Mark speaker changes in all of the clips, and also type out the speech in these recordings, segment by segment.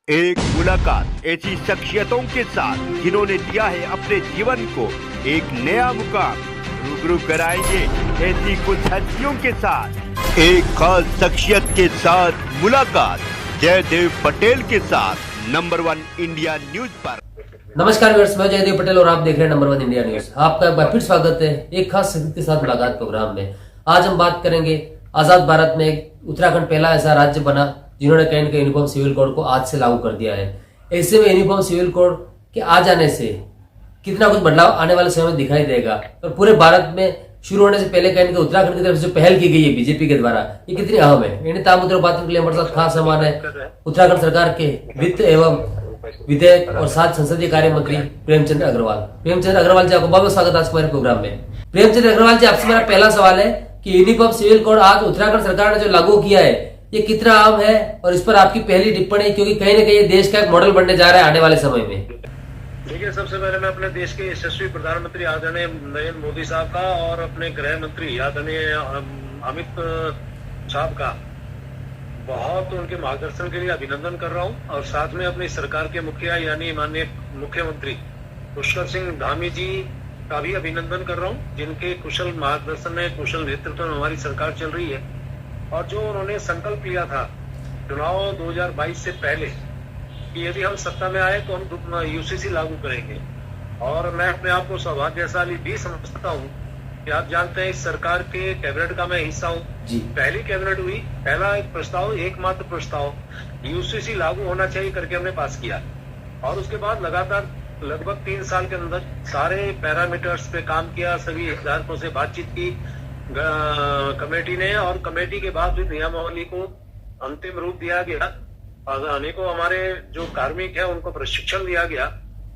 Speaker 1: एक मुलाकात ऐसी शख्सियतों के साथ जिन्होंने दिया है अपने जीवन को एक नया मुकाम। रूबरू कराएंगे ऐसी कुछ हस्तियों के साथ एक खास शख्सियत के साथ मुलाकात जयदेव पटेल के साथ नंबर 1 इंडिया न्यूज पर।
Speaker 2: नमस्कार व्यूअर्स, मैं जयदेव पटेल और आप देख रहे हैं नंबर 1 इंडिया न्यूज। आपका एक बार फिर स्वागत है एक खास शख्सियत के साथ मुलाकात प्रोग्राम में। आज हम बात करेंगे आजाद भारत में उत्तराखंड पहला ऐसा राज्य बना जिन्होंने कहीं न कहीं यूनिफॉर्म सिविल कोड को आज से लागू कर दिया है। ऐसे में यूनिफॉर्म सिविल कोड के आ जाने से कितना कुछ बदलाव आने वाले समय में दिखाई देगा और पूरे भारत में शुरू होने से पहले कहीं उत्तराखंड की तरफ से पहल की गई है बीजेपी के द्वारा, ये कितनी अहम है। इन तामुद्र बातों के लिए हमारे साथ खास सामान है उत्तराखंड सरकार के वित्त एवं विधेयक और साथ संसदीय कार्य मंत्री प्रेमचंद अग्रवाल। प्रेमचंद अग्रवाल जी, आपको बहुत बहुत स्वागत आज हमारे प्रोग्राम में। प्रेमचंद अग्रवाल जी, आपसे मेरा पहला सवाल है कि यूनिफॉर्म सिविल कोड आज उत्तराखंड सरकार ने जो लागू किया है ये कितना आम है और इस पर आपकी पहली टिप्पणी, क्योंकि कहीं ना कहीं देश का एक मॉडल बनने जा रहा है आने वाले समय में।
Speaker 3: देखिए, सबसे पहले मैं अपने देश के यशस्वी प्रधानमंत्री आदरणीय नरेंद्र मोदी साहब का और अपने गृह मंत्री आदरणीय अमित साहब का बहुत उनके मार्गदर्शन के लिए अभिनंदन कर रहा हूं और साथ में अपनी सरकार के मुखिया यानी माननीय मुख्यमंत्री पुष्कर सिंह धामी जी का भी अभिनंदन कर रहा हूं, जिनके कुशल मार्गदर्शन में, कुशल नेतृत्व में हमारी सरकार चल रही है। और जो उन्होंने संकल्प लिया था चुनाव 2022 से पहले कि यदि हम सत्ता में आए तो हम यूसीसी लागू करेंगे, और मैं अपने आप को सौभाग्यशाली भी समझता हूँ कि आप जानते हैं इस सरकार के कैबिनेट का मैं हिस्सा हूँ। पहली कैबिनेट हुई, पहला एक प्रस्ताव, एकमात्र प्रस्ताव यूसीसी लागू होना चाहिए करके हमने पास किया, और उसके बाद लगातार लगभग 3 साल के अंदर सारे पैरामीटर्स पे काम किया, सभी हितधारकों से बातचीत की कमेटी ने, और कमेटी के बाद भी नियमावली को अंतिम रूप दिया गया और अनेकों हमारे जो कार्मिक है उनको प्रशिक्षण दिया गया,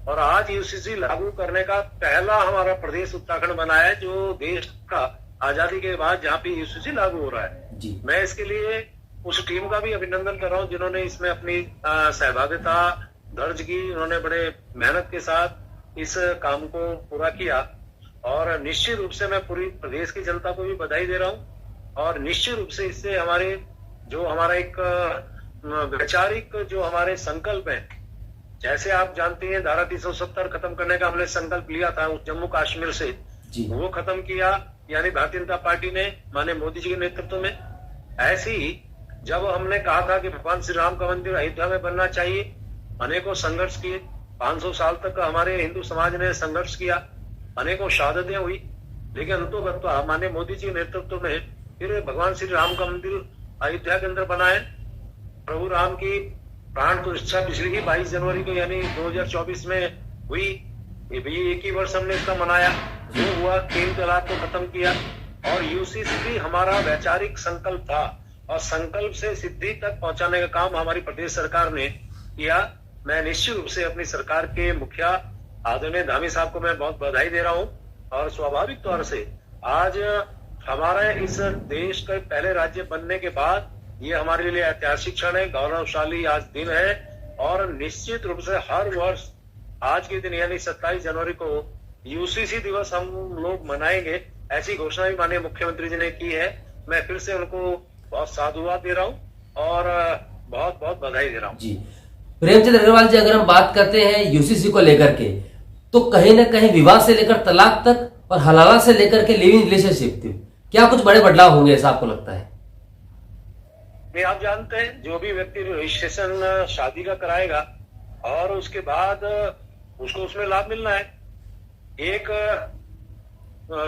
Speaker 3: और आज यूसीसी लागू करने का पहला हमारा प्रदेश उत्तराखंड बना है जो देश का आजादी के बाद जहाँ पे यूसीसी लागू हो रहा है। मैं इसके लिए उस टीम का भी अभिनंदन कर रहा हूँ जिन्होंने इसमें अपनी सहभागिता दर्ज की। उन्होंने बड़े मेहनत के साथ इस काम को पूरा किया, और निश्चित रूप से मैं पूरी प्रदेश की जनता को भी बधाई दे रहा हूँ, और निश्चित रूप से इससे हमारा एक वैचारिक जो हमारे संकल्प है, जैसे आप जानते हैं धारा 370 खत्म करने का हमने संकल्प लिया था जम्मू कश्मीर से, वो खत्म किया यानी भारतीय जनता पार्टी ने माननीय मोदी जी के नेतृत्व में। ऐसे ही जब हमने कहा था कि भगवान श्री राम का मंदिर अयोध्या में बनना चाहिए, अनेकों संघर्ष किए, 500 साल तक हमारे हिंदू समाज ने संघर्ष किया, अनेकों शहादतें हुई, लेकिन अंततः माननीय मोदी जी के नेतृत्व में फिर भगवान श्री राम का मंदिर अयोध्या के अंदर बनाए। प्रभु राम की प्राण प्रतिष्ठा पिछली ही 22 जनवरी को यानी 2024 में हुई, ये भी एक ही वर्ष हमने इसका मनाया। जो हुआ 3 तलाक को खत्म किया, और यूसीसी भी हमारा वैचारिक संकल्प था, और संकल्प से सिद्धि तक पहुंचाने का काम हमारी प्रदेश सरकार ने किया। मैं निश्चित रूप से अपनी सरकार के मुखिया आदरणीय धामी साहब को मैं बहुत बधाई दे रहा हूं, और स्वाभाविक तौर से आज हमारा इस देश के पहले राज्य बनने के बाद ये हमारे लिए ऐतिहासिक क्षण है, गौरवशाली आज दिन है, और निश्चित रूप से हर वर्ष आज के दिन यानी 27 जनवरी को यूसीसी दिवस हम लोग मनाएंगे, ऐसी घोषणा भी माननीय मुख्यमंत्री जी ने की है। मैं फिर से उनको बहुत साधुवाद दे रहा हूँ और बहुत बहुत बधाई दे रहा हूँ।
Speaker 2: जी प्रेमचंद अग्रवाल जी, अगर हम बात करते हैं यूसीसी को लेकर के, तो कहीं ना कहीं विवाह से लेकर तलाक तक और हलाला से लेकर के लिविंग रिलेशनशिप तक क्या कुछ बड़े बदलाव होंगे ऐसा आपको लगता है?
Speaker 3: नहीं, आप जानते हैं जो भी व्यक्ति रजिस्ट्रेशन शादी का कराएगा और उसके बाद उसको उसमें लाभ मिलना है। एक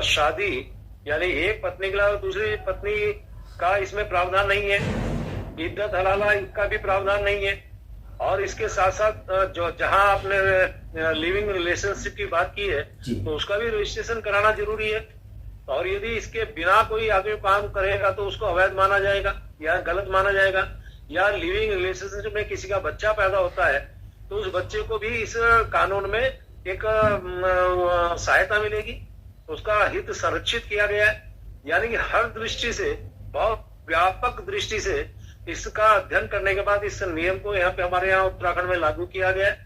Speaker 3: शादी यानी एक पत्नी के अलावा दूसरी पत्नी का इसमें प्रावधान नहीं है, इद्दत हलाला इसका भी प्रावधान नहीं है, और इसके साथ साथ जो जहां आपने लिविंग रिलेशनशिप की बात की है तो उसका भी रजिस्ट्रेशन कराना जरूरी है, और यदि इसके बिना कोई आदमी काम करेगा तो उसको अवैध माना जाएगा या गलत माना जाएगा। या लिविंग रिलेशनशिप में किसी का बच्चा पैदा होता है तो उस बच्चे को भी इस कानून में एक सहायता मिलेगी, उसका हित संरक्षित किया गया है। यानी कि हर दृष्टि से, बहुत व्यापक दृष्टि से इसका अध्ययन करने के बाद इस नियम को यहाँ पे हमारे यहाँ उत्तराखंड में लागू किया गया है,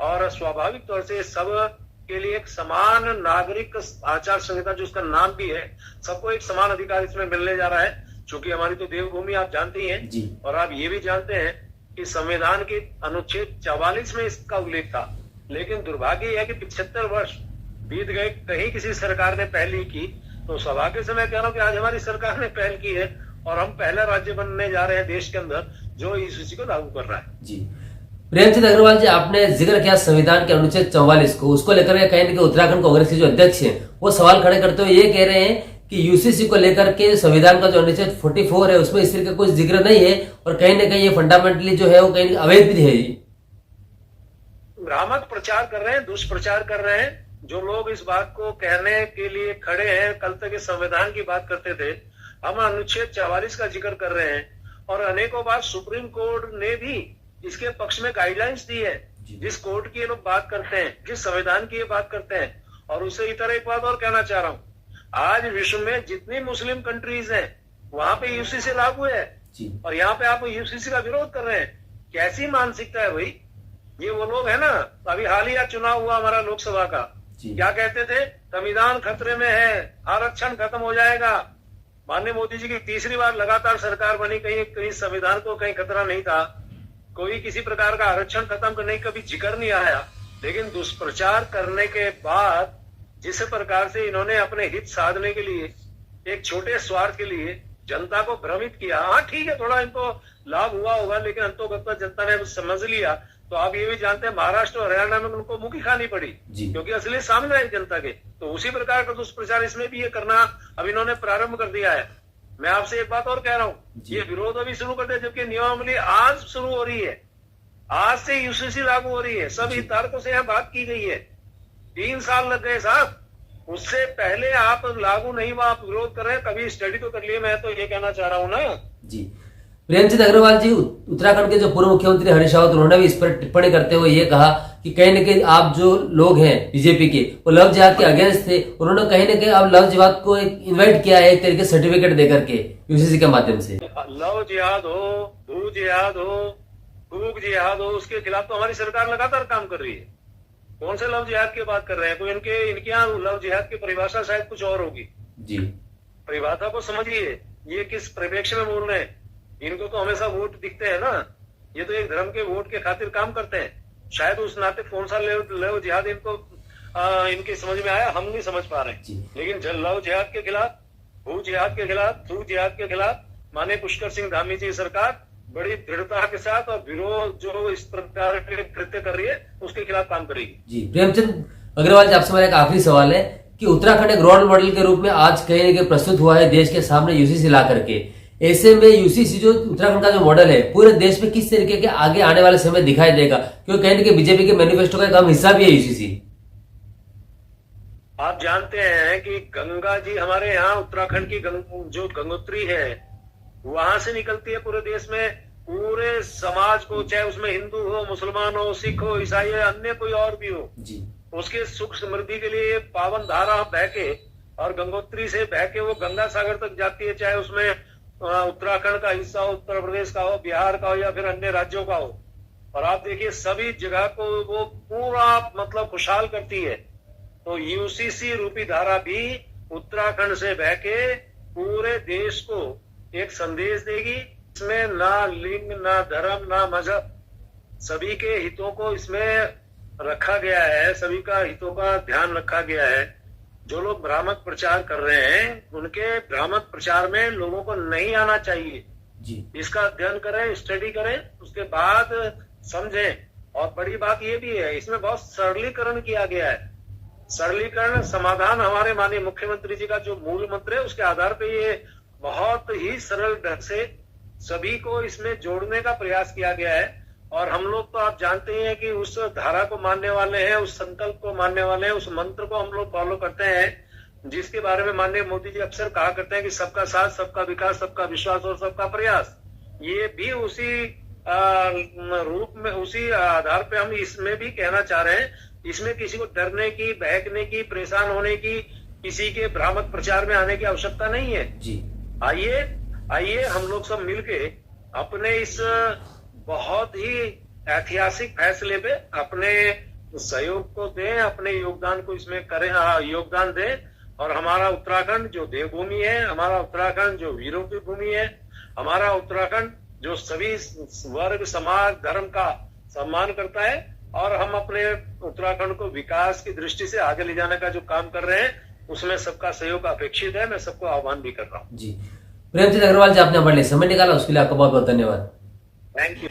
Speaker 3: और स्वाभाविक तौर से सब के लिए एक समान नागरिक आचार संहिता जो उसका नाम भी है, सबको एक समान अधिकार इसमें मिलने जा रहा है। चूंकि हमारी तो देवभूमि आप जानते ही हैं, और आप ये भी जानते हैं कि संविधान की अनुच्छेद 44 में इसका उल्लेख था, लेकिन दुर्भाग्य यह है कि 75 वर्ष बीत गए, कहीं किसी सरकार ने पहल नहीं की। तो सौभाग्य से मैं कह रहा हूँ कि आज हमारी सरकार ने पहल की है और हम पहला राज्य बनने जा रहे हैं देश के अंदर जो यूसीसी को लागू कर रहा है।
Speaker 2: जी प्रेमचंद अग्रवाल जी, आपने जिक्र किया संविधान के अनुच्छेद 44 को, उसको लेकर के कहीं उत्तराखंड कांग्रेस के जो अध्यक्ष हैं वो सवाल खड़े करते हुए ये कह रहे हैं कि यूसीसी को लेकर के संविधान का जो अनुच्छेद 44 है उसमें इस तरह का कोई जिक्र नहीं है और कहीं ना कहीं ये फंडामेंटली जो है वो कहीं अवैध भी है।
Speaker 3: भ्रामक प्रचार कर रहे हैं, दुष्प्रचार कर रहे हैं। जो लोग इस बात को कहने के लिए खड़े हैं, कल तक इस संविधान की बात करते थे, हम अनुच्छेद 44 का जिक्र कर रहे हैं और अनेकों बार सुप्रीम कोर्ट ने भी इसके पक्ष में गाइडलाइंस दी है। जिस कोर्ट की ये लोग बात करते हैं, जिस संविधान की ये बात करते हैं, और उससे इतर एक बात और कहना चाह रहा हूँ, आज विश्व में जितनी मुस्लिम कंट्रीज हैं वहां पे यूसीसी लागू है और यहाँ पे आप यूसीसी का विरोध कर रहे हैं। कैसी मानसिकता है भाई? ये वो लोग है ना, अभी हालिया चुनाव हुआ हमारा लोकसभा का, क्या कहते थे? संविधान खतरे में है, आरक्षण खत्म हो जाएगा। माननीय मोदी जी की तीसरी बार लगातार सरकार बनी, कहीं संविधान को कहीं खतरा नहीं था, कोई किसी प्रकार का आरक्षण खत्म करने का कभी जिक्र नहीं आया। लेकिन दुष्प्रचार करने के बाद जिस प्रकार से इन्होंने अपने हित साधने के लिए, एक छोटे स्वार्थ के लिए जनता को भ्रमित किया। हाँ ठीक है, थोड़ा इनको लाभ हुआ होगा, लेकिन अंतोगत जनता ने समझ लिया। तो आप ये भी जानते हैं महाराष्ट्र और हरियाणा में उनको मुखी खानी पड़ी क्योंकि असली सामने आई जनता के। तो उसी प्रकार का दुष्प्रचार इसमें भी ये करना अब इन्होंने प्रारंभ कर दिया है। मैं आपसे एक बात और कह रहा हूँ, ये विरोध अभी शुरू कर दिया जबकि नियमावली आज शुरू हो रही है, आज से यूसीसी लागू हो रही है, सब हितधारकों से यहाँ बात की गई है। 3 साल लग गए साहब, उससे पहले आप लागू नहीं हुआ, आप विरोध कर रहे हैं। कभी स्टडी तो कर लिए, मैं तो ये कहना चाह रहा हूँ ना
Speaker 2: जी। प्रेमचंद अग्रवाल जी, उत्तराखंड के जो पूर्व मुख्यमंत्री हरीश रावत, उन्होंने भी इस पर टिप्पणी करते हुए ये कहा कि कहीं न कहीं आप जो लोग हैं बीजेपी के, वो लव जिहाद के अगेंस्ट थे। उन्होंने कहीं न कहीं अब लव जिहाद को एक इन्वाइट किया है, एक तरीके सर्टिफिकेट देकर के यूसीसी के माध्यम से।
Speaker 3: लव जिहाद हो, भू जिहाद हो, फूक जिहाद हो, उसके खिलाफ तो हमारी सरकार लगातार काम कर रही है। कौन से लव जिहाद की बात कर रहे हैं? कोई इनके यहाँ लव जिहाद की परिभाषा शायद कुछ और होगी
Speaker 2: जी।
Speaker 3: परिभाषा को समझिए, ये किस परिप्रेक्ष्य में बोल रहे हैं। इनको तो हमेशा वोट दिखते हैं ना, ये तो एक धर्म के वोट के खातिर काम करते हैं। शायद उस नाते कौन सा लव जिहाद इनको इनकी समझ में आया, हम नहीं समझ पा रहे हैं। लेकिन लव जिहाद के खिलाफ, भू जिहाद के खिलाफ, थूक जिहाद के खिलाफ माननीय पुष्कर सिंह धामी जी सरकार बड़ी दृढ़ता के साथ और विरोध जो इस प्रकार के कृत्य कर रही है उसके खिलाफ काम करेगी
Speaker 2: जी। प्रेमचंद अग्रवाल जी, आपसे मेरा एक आखिरी सवाल है कि उत्तराखंड एक रोल मॉडल के रूप में आज कहीं न कहीं प्रस्तुत हुआ है देश के सामने यूसीसी ला करके। ऐसे में यूसीसी जो उत्तराखंड का जो मॉडल है पूरे देश में किस तरीके के आगे आने वाले समय दिखाई देगा, क्योंकि कहीं न कहीं बीजेपी के मैनिफेस्टो का एक अहम हिस्सा भी है यूसीसी।
Speaker 3: आप जानते हैं कि गंगा जी हमारे यहाँ उत्तराखंड की जो गंगोत्री है वहां से निकलती है पूरे देश में, पूरे समाज को, चाहे उसमें हिंदू हो, मुसलमान हो, सिख हो, ईसाई हो, अन्य कोई और भी हो
Speaker 2: जी,
Speaker 3: उसके सुख समृद्धि के लिए पावन धारा बह के और गंगोत्री से बह के वो गंगा सागर तक जाती है। चाहे उसमें उत्तराखंड का हिस्सा हो, उत्तर प्रदेश का हो, बिहार का हो या फिर अन्य राज्यों का हो। और आप देखिए सभी जगह को वो पूरा मतलब खुशहाल करती है। तो यूसीसी रूपी धारा भी उत्तराखंड से बह के पूरे देश को एक संदेश देगी। इसमें ना लिंग, ना धर्म, ना मजहब, सभी के हितों को इसमें रखा गया है, सभी का हितों का ध्यान रखा गया है। जो लोग भ्रामक प्रचार कर रहे हैं उनके भ्रामक प्रचार में लोगों को नहीं आना चाहिए
Speaker 2: जी।
Speaker 3: इसका अध्ययन करें, स्टडी करें, उसके बाद समझें। और बड़ी बात ये भी है, इसमें बहुत सरलीकरण किया गया है। सरलीकरण समाधान हमारे माननीय मुख्यमंत्री जी का जो मूल मंत्र है उसके आधार पे ये बहुत ही सरल ढंग से सभी को इसमें जोड़ने का प्रयास किया गया है। और हम लोग तो आप जानते हैं कि उस धारा को मानने वाले हैं, उस संकल्प को मानने वाले हैं, उस मंत्र को हम लोग फॉलो करते हैं जिसके बारे में माननीय मोदी जी अक्सर कहा करते हैं कि सबका साथ, सबका विकास, सबका विश्वास और सबका प्रयास। ये भी उसी रूप में, उसी आधार पे हम इसमें भी कहना चाह रहे हैं। इसमें किसी को डरने की, बहकने की, परेशान होने की, किसी के भ्रामक प्रचार में आने की आवश्यकता नहीं है जी। आइए हम लोग सब मिलके अपने इस बहुत ही ऐतिहासिक फैसले पे अपने सहयोग को दें, अपने योगदान को इसमें करें, योगदान दें। और हमारा उत्तराखंड जो देवभूमि है, हमारा उत्तराखंड जो वीरों की भूमि है, हमारा उत्तराखंड जो सभी वर्ग, समाज, धर्म का सम्मान करता है, और हम अपने उत्तराखंड को विकास की दृष्टि से आगे ले जाने का जो काम कर रहे हैं उसमें सबका सहयोग अपेक्षित है। मैं सबको आह्वान भी कर रहा हूँ।
Speaker 2: जी, प्रेमचंद अग्रवाल जी, आपने हमारे लिए समय निकाला, उसके लिए आपका बहुत बहुत धन्यवाद।
Speaker 3: Thank you.